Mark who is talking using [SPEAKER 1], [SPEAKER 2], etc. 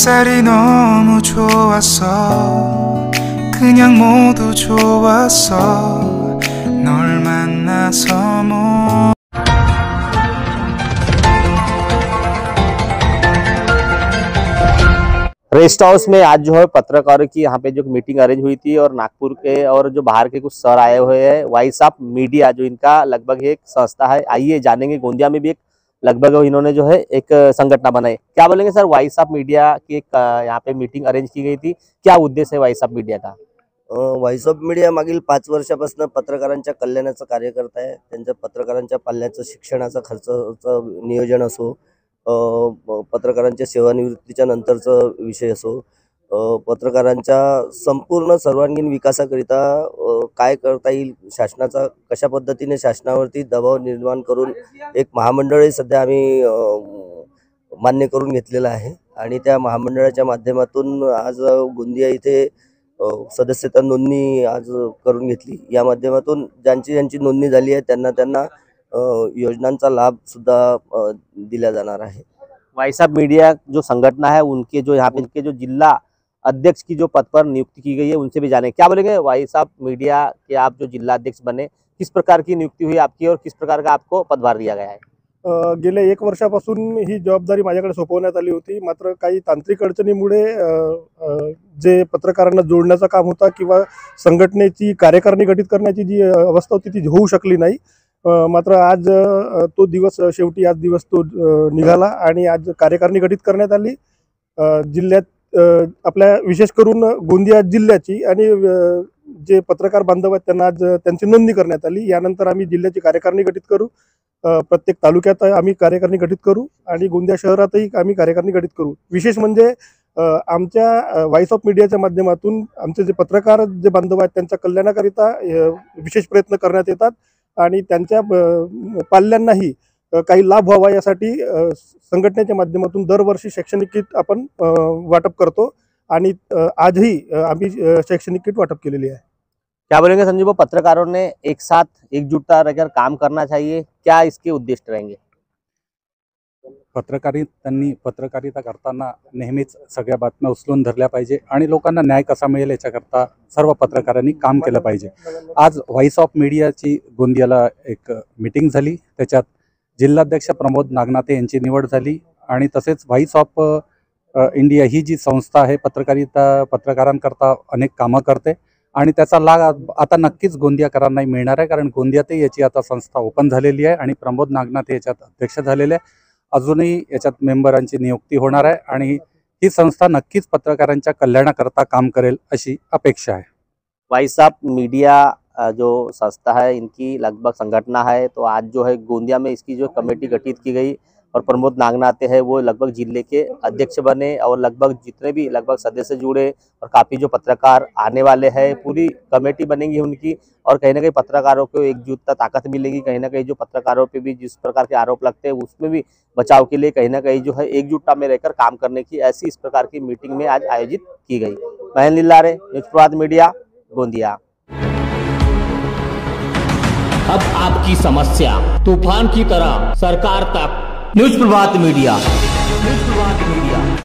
[SPEAKER 1] 햇살이 너무 좋았어. 그냥 모두 좋았어. 널 만나서
[SPEAKER 2] rest house में आज जो है पत्रकारों की यहाँ पे जो मीटिंग अरेंज हुई थी और नागपुर के और जो बाहर के कुछ सर आए हुए हैं। वॉइस ऑफ मीडिया जो इनका लगभग एक संस्था है, आइए जानेंगे। गोंदिया में भी एक लगभग इन्होंने जो है एक संगठन बनाई। क्या बोलेंगे सर, वॉइस ऑफ मीडिया की एक यहाँ पे मीटिंग अरेंज की गई थी, क्या उद्देश्य है वॉइस ऑफ मीडिया का?
[SPEAKER 3] व्हॉइस ऑफ मीडिया मागील 5 वर्षापासून पत्रकारांच्या कल्याणाचं कार्य करत आहे। त्यांच्या पत्रकारांच्या पाल्याचं शिक्षणाचा खर्चाचं नियोजन असो, पत्रकारांच्या सेवानिवृत्तीच्या नंतरचं विषय असो, पत्रकारांच्या संपूर्ण सर्वांगीण विकासाकरिता काय करता येईल, शासनाचा कशा पद्धतीने शासनावरती दबाव निर्माण करून एक महामंडळ सध्या आम्ही मान्य करून घेतलेला आहे। आणि त्या महामंडळाच्या माध्यमातून आज गोंदिया इथे सदस्यता नोंदणी आज करून घेतली। या माध्यमातून ज्यांची नोंदणी झाली आहे त्यांना योजनांचा लाभ सुद्धा दिला जाणार आहे।
[SPEAKER 2] वॉइस ऑफ मीडिया जो संगठन है उनके जो यहाँ पे के जो जिला अध्यक्ष की जो पद पर नियुक्ति की गई है उनसे भी जाने। क्या बोलेंगे, वॉइस ऑफ मीडिया के आप जो जिला अध्यक्ष बने, किस प्रकार की नियुक्ति हुई आपकी और किस प्रकार का आपको पदभार दिया गया है?
[SPEAKER 4] गेल्या 1 वर्षापासून ही जबाबदारी माझ्याकडे सोपवण्यात आली होती। मात्र काही तांत्रिक अडचणीमुळे जे पत्रकारांना जोडण्याचं काम होता किंवा संघटनेची कार्यकारिणी गठीत करण्याची जी अवस्था होती ती होऊ शकली नाही। मात्र आज तो दिवस शेवटी आज दिवस तो निघाला आणि आज कार्यकारिणी गठीत करण्यात आली। जिल्ह्यात आपल्या विशेष करून गोंदिया जिल्ह्याची आणि जे पत्रकार बांधव आहेत त्यांना आज त्यांची नोंदणी करण्यात आली। यानंतर आम्ही जिल्ह्याची कार्यकारिणी गठीत करू, प्रत्येक तालुक्यात आम्ही कार्यकारिणी गठीत करू आणि गोंदिया शहरातही आम्ही कार्यकारिणी गठीत करू। विशेष म्हणजे आमच्या व्हॉइस ऑफ मीडियाच्या माध्यमातून आमचे जे पत्रकार जे बांधव आहेत त्यांच्या कल्याणाकरिता विशेष प्रयत्न करण्यात येतात आणि त्यांच्या पाल्यांनाही काही लाभ व्हावा यासाठी संघटनेच्या माध्यमातून दरवर्षी शैक्षणिक किट आपण वाटप करतो आणि आजही आम्ही शैक्षणिक किट वाटप केलेली आहे।
[SPEAKER 2] क्या बोलेंगे संजीव, पत्रकारों ने एक साथ एकजुटता रहकर काम करना चाहिए, क्या इसके उद्देश्य रहेंगे?
[SPEAKER 5] पत्रकारिता करताना नेहमीच सगळ्या बातम्या उचलून धरल्या पाहिजे आणि लोकांना न्याय कसा मिळेल याच्याकरता सर्व पत्रकारांनी काम केलं पाहिजे। आज व्हॉइस ऑफ मीडियाची गोंदियाला एक मीटिंग झाली, त्याच्यात जिल्हाध्यक्ष प्रमोद नागनाथे यांची निवड झाली आणि तसेच व्हॉइस ऑफ इंडिया ही जी संस्था आहे पत्रकारांकरता अनेक कामं करते आणि त्याचा लाभ आता नक्कीच गोंदियाकरांनाही मिळणार आहे, कारण गोंदियातही याची आता संस्था ओपन झालेली आहे आणि प्रमोद नागनाथे याच्यात अध्यक्ष झालेले आहे। अजूनही याच्यात मेंबरांची नियुक्ती होणार आहे आणि ही संस्था नक्कीच पत्रकारांच्या कल्याणाकरता काम करेल अशी अपेक्षा है।
[SPEAKER 2] वॉइस ऑफ मीडिया जो संस्था है इनकी लगभग संगठना है, तो आज जो है गोंदिया में इसकी जो कमेटी गठित की गई और प्रमोद नागनाथे है वो लगभग जिले के अध्यक्ष बने और लगभग जितने भी लगभग सदस्य जुड़े और काफ़ी जो पत्रकार आने वाले हैं, पूरी कमेटी बनेगी उनकी और कहीं ना कहीं पत्रकारों को एकजुटता ताकत मिलेगी। कहीं ना कहीं जो पत्रकारों पे भी जिस प्रकार के आरोप लगते हैं उसमें भी बचाव के लिए कहीं ना कहीं जो है एकजुटता में रहकर काम करने की ऐसी इस प्रकार की मीटिंग में आज आयोजित की गई। महेंद्र लिल्लारे, न्यूज़ प्रभात मीडिया, गोंदिया।
[SPEAKER 6] अब आपकी समस्या तूफान की तरह सरकार तक, न्यूज़ प्रभात मीडिया।